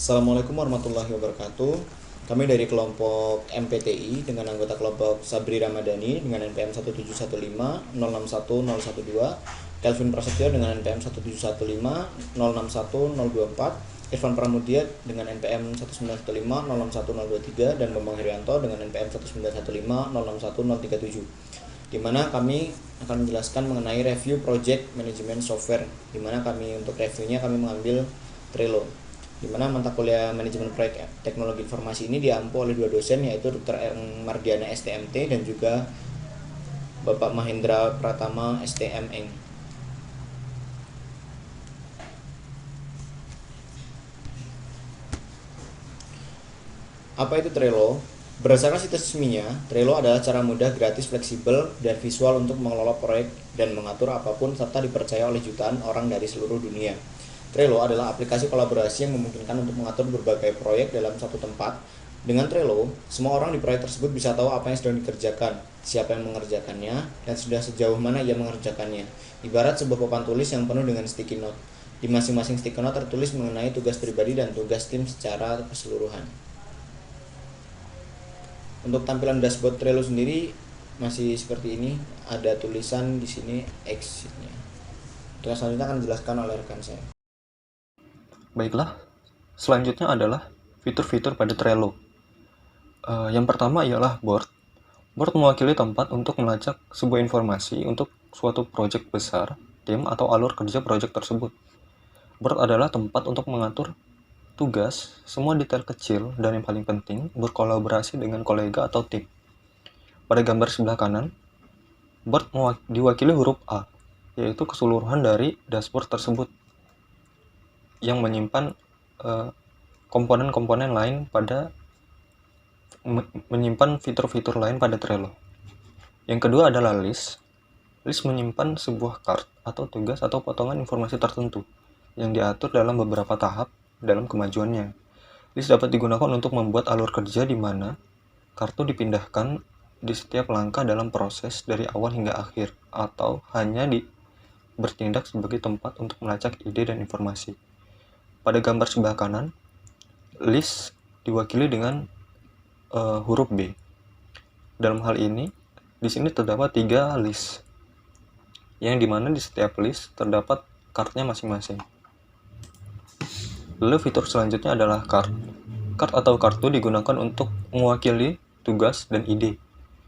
Assalamualaikum warahmatullahi wabarakatuh. Kami dari kelompok MPTI dengan anggota kelompok Sabri Ramadhani dengan NPM 17150611012, Kelvin Prasetyo dengan NPM 17150611024, Irfan Pramudia dengan NPM 19150611023 dan Bambang Herianto dengan NPM 19150611037. Di mana kami akan menjelaskan mengenai review project management software, di mana kami untuk reviewnya kami mengambil Trello, di mana mata kuliah manajemen proyek teknologi informasi ini diampu oleh dua dosen, yaitu Dr. Ern Mardiana STMT dan juga Bapak Mahendra Pratama STM Eng. Apa itu Trello? Berdasarkan situs resminya, Trello adalah cara mudah, gratis, fleksibel, dan visual untuk mengelola proyek dan mengatur apapun serta dipercaya oleh jutaan orang dari seluruh dunia. Trello adalah aplikasi kolaborasi yang memungkinkan untuk mengatur berbagai proyek dalam satu tempat. Dengan Trello, semua orang di proyek tersebut bisa tahu apa yang sedang dikerjakan, siapa yang mengerjakannya, dan sudah sejauh mana ia mengerjakannya. Ibarat sebuah papan tulis yang penuh dengan sticky note. Di masing-masing sticky note tertulis mengenai tugas pribadi dan tugas tim secara keseluruhan. Untuk tampilan dashboard Trello sendiri masih seperti ini, ada tulisan di sini exit-nya. Terus selanjutnya akan dijelaskan oleh rekan saya. Baiklah, selanjutnya adalah fitur-fitur pada Trello. Yang pertama ialah board. Board mewakili tempat untuk melacak sebuah informasi untuk suatu proyek besar, tim, atau alur kerja proyek tersebut. Board adalah tempat untuk mengatur tugas, semua detail kecil, dan yang paling penting, berkolaborasi dengan kolega atau tim. Pada gambar sebelah kanan, board diwakili huruf A, yaitu keseluruhan dari dashboard tersebut yang menyimpan komponen-komponen lain pada menyimpan fitur-fitur lain pada Trello. Yang kedua adalah list. List menyimpan sebuah card atau tugas atau potongan informasi tertentu yang diatur dalam beberapa tahap dalam kemajuannya. List dapat digunakan untuk membuat alur kerja di mana kartu dipindahkan di setiap langkah dalam proses dari awal hingga akhir, atau hanya bertindak sebagai tempat untuk melacak ide dan informasi. Pada gambar sebelah kanan, list diwakili dengan huruf B. Dalam hal ini, di sini terdapat 3 list, yang dimana di setiap list terdapat card-nya masing-masing. Lalu fitur selanjutnya adalah card. Card atau kartu digunakan untuk mewakili tugas dan ide.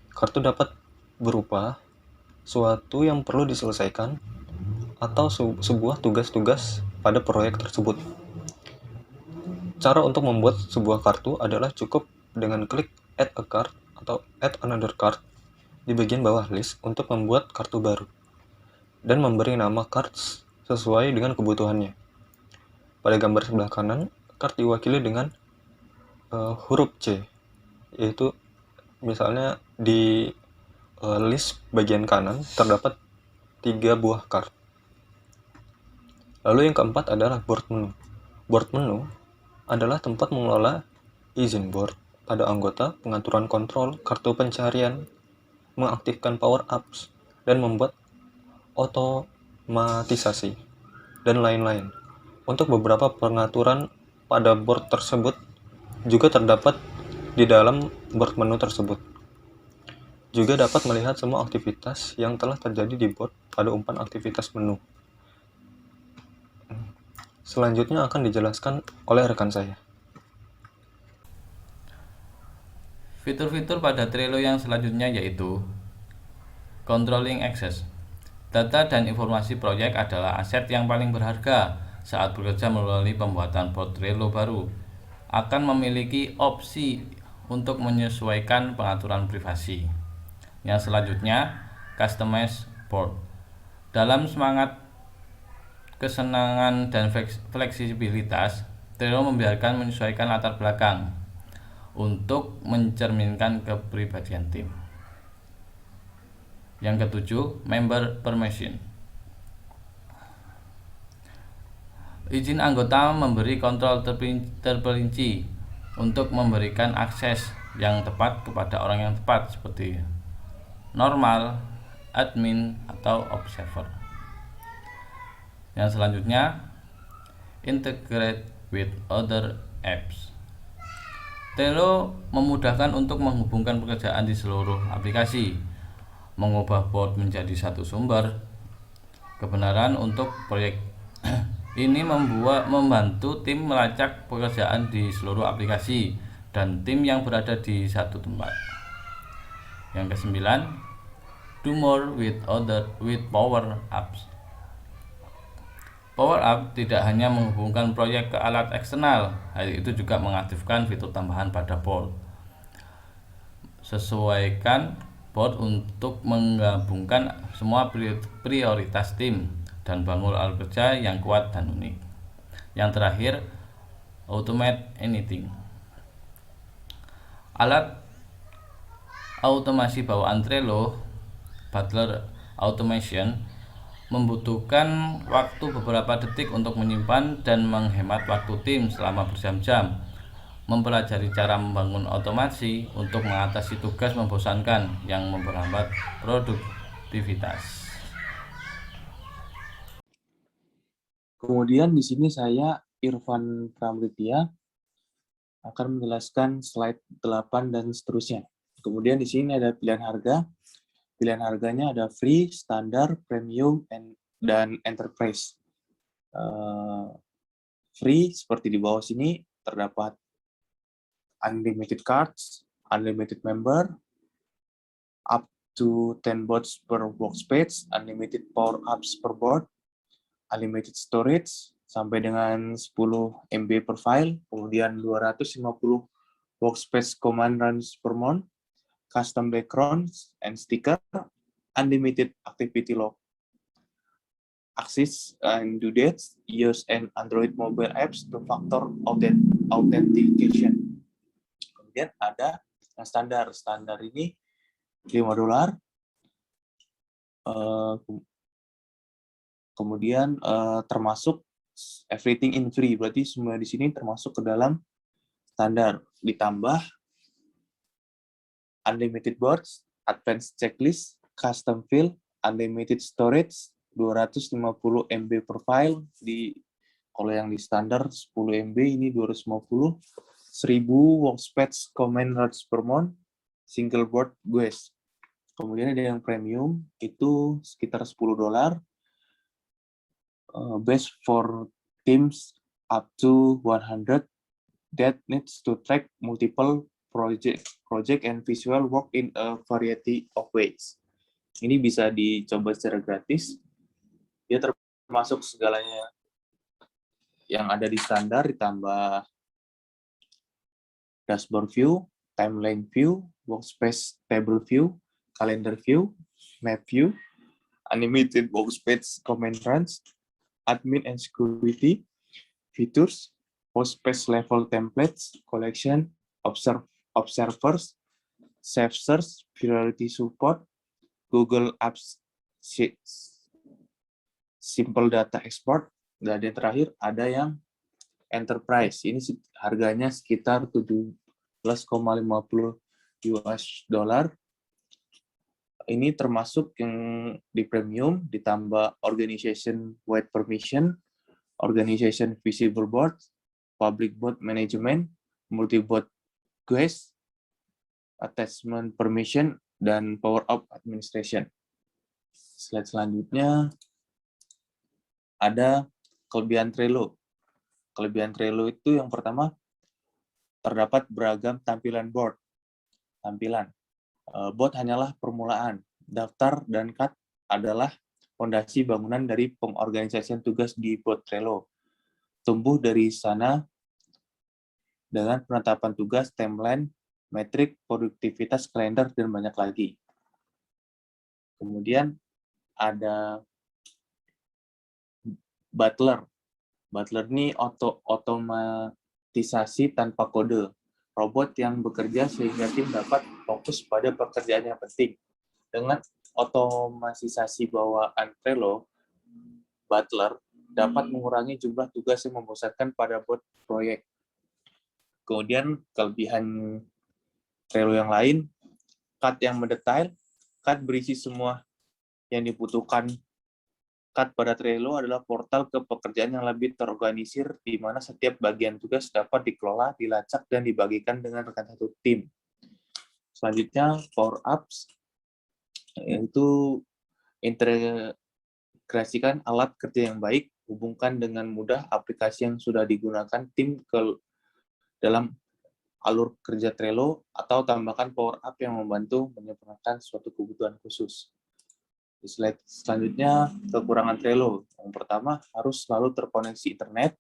Kartu dapat berupa suatu yang perlu diselesaikan atau sebuah tugas-tugas pada proyek tersebut. Cara untuk membuat sebuah kartu adalah cukup dengan klik Add a Card atau Add Another Card di bagian bawah list untuk membuat kartu baru dan memberi nama cards sesuai dengan kebutuhannya. Pada gambar sebelah kanan, card diwakili dengan huruf C, yaitu misalnya di list bagian kanan terdapat 3 buah card. Lalu yang keempat adalah board menu. Board menu adalah tempat mengelola izin board pada anggota, pengaturan kontrol, kartu pencarian, mengaktifkan power-ups, dan membuat otomatisasi, dan lain-lain. Untuk beberapa pengaturan pada board tersebut juga terdapat di dalam board menu tersebut. Juga dapat melihat semua aktivitas yang telah terjadi di board pada umpan aktivitas menu. Selanjutnya akan dijelaskan oleh rekan saya. Fitur-fitur pada Trello yang selanjutnya yaitu Controlling Access. Data dan informasi proyek adalah aset yang paling berharga saat bekerja melalui pembuatan board Trello baru. Akan memiliki opsi untuk menyesuaikan pengaturan privasi. Yang selanjutnya, Customize Board. Dalam semangat kesenangan dan fleksibilitas, Trello membiarkan menyesuaikan latar belakang untuk mencerminkan kepribadian tim. Yang ketujuh, Member Permission. Izin anggota memberi kontrol terperinci untuk memberikan akses yang tepat kepada orang yang tepat, seperti normal, admin, atau observer. Yang selanjutnya, Integrate with other apps. Trello memudahkan untuk menghubungkan pekerjaan di seluruh aplikasi, mengubah board menjadi satu sumber kebenaran untuk proyek. Ini membantu tim melacak pekerjaan di seluruh aplikasi dan tim yang berada di satu tempat. Yang kesembilan, do more with Power Apps. Power Up tidak hanya menghubungkan proyek ke alat eksternal, hal itu juga mengaktifkan fitur tambahan pada board. Sesuaikan board untuk menggabungkan semua prioritas tim dan bangun alat kerja yang kuat dan unik. Yang terakhir, automate anything. Alat otomasi bawaan Trello, Butler Automation, membutuhkan waktu beberapa detik untuk menyimpan dan menghemat waktu tim selama berjam-jam. Mempelajari cara membangun otomasi untuk mengatasi tugas membosankan yang memperlambat produktivitas. Kemudian di sini saya, Irfan Pramritya, akan menjelaskan slide 8 dan seterusnya. Kemudian di sini ada pilihan harga. Pilihan harganya ada free, standar, premium, dan enterprise. Free seperti di bawah sini terdapat unlimited cards, unlimited member, up to 10 boards per workspace, unlimited power ups per board, unlimited storage sampai dengan 10 MB per file, kemudian 250 workspace command runs per month, custom backgrounds and sticker, unlimited activity log, access and due dates, use and Android mobile apps, two-factor authentication. Kemudian ada yang standar. Standar ini $5. Kemudian termasuk everything in free, berarti semua di sini termasuk ke dalam standar. Ditambah unlimited boards, advanced checklist, custom field, unlimited storage, 250 MB per file. Kalau yang di standar 10 MB, ini 250, 1000 workspace command runs per month, single board guys. Kemudian ada yang premium, itu sekitar $10. Best for teams up to 100 that needs to track multiple project and visual work in a variety of ways. Ini bisa dicoba secara gratis. Dia termasuk segalanya yang ada di standar, ditambah dashboard view, timeline view, workspace table view, calendar view, map view, unlimited workspace command runs, admin and security features, workspace level templates, collection, observers, safe search, priority support, Google Apps Sheets, simple data export, dan yang terakhir ada yang enterprise. Ini harganya sekitar $17,50. Ini termasuk yang di premium, ditambah organization wide permission, organization visible board, public board management, multi-board quest, attachment permission, dan power up administration. Slide selanjutnya ada kelebihan Trello. Kelebihan Trello itu yang pertama, terdapat beragam tampilan board. Board hanyalah permulaan. Daftar dan cut adalah fondasi bangunan dari pengorganisasian tugas di board Trello. Tumbuh dari sana dengan penetapan tugas, timeline, metrik, produktivitas, kalender, dan banyak lagi. Kemudian ada Butler. Butler ini otomatisasi tanpa kode. Robot yang bekerja sehingga tim dapat fokus pada pekerjaan yang penting. Dengan otomatisasi bawaan Trello, Butler dapat mengurangi jumlah tugas yang membosankan pada bot proyek. Kemudian kelebihan Trello yang lain, cut yang mendetail, cut berisi semua yang dibutuhkan Melekat pada Trello adalah portal ke pekerjaan yang lebih terorganisir, di mana setiap bagian tugas dapat dikelola, dilacak, dan dibagikan dengan rekan satu tim. Selanjutnya, Power Apps, yaitu integrasikan alat kerja yang baik, hubungkan dengan mudah aplikasi yang sudah digunakan tim ke dalam alur kerja Trello, atau tambahkan Power Up yang membantu menyempurnakan suatu kebutuhan khusus. Di slide selanjutnya, kekurangan Trello. Yang pertama, harus selalu terkoneksi internet.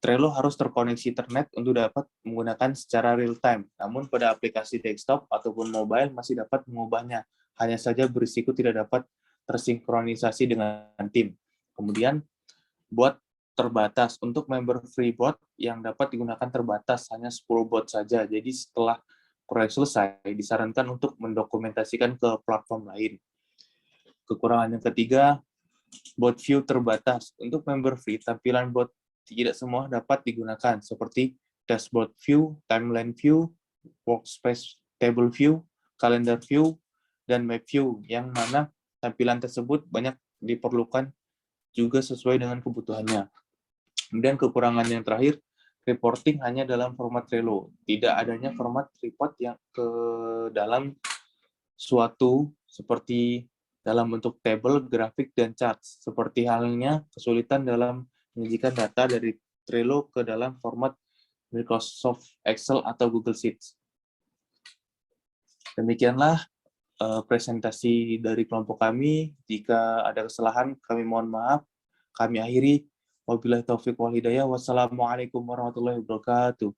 Trello harus terkoneksi internet untuk dapat menggunakan secara real time. Namun pada aplikasi desktop ataupun mobile masih dapat mengubahnya. Hanya saja berisiko tidak dapat tersinkronisasi dengan tim. Kemudian, bot terbatas. Untuk member free bot yang dapat digunakan terbatas, hanya 10 bot saja. Jadi setelah proyek selesai, disarankan untuk mendokumentasikan ke platform lain. Kekurangan yang ketiga, bot view terbatas. Untuk member free, tampilan bot tidak semua dapat digunakan, seperti dashboard view, timeline view, workspace table view, calendar view, dan map view, yang mana tampilan tersebut banyak diperlukan juga sesuai dengan kebutuhannya. Kemudian kekurangan yang terakhir, reporting hanya dalam format Trello. Tidak adanya format report yang ke dalam suatu seperti dalam bentuk table, grafik, dan chart. Seperti halnya kesulitan dalam menyajikan data dari Trello ke dalam format Microsoft Excel atau Google Sheets. Demikianlah presentasi dari kelompok kami. Jika ada kesalahan, kami mohon maaf. Kami akhiri. Wabillahi taufiq wal hidayah. Wassalamualaikum warahmatullahi wabarakatuh.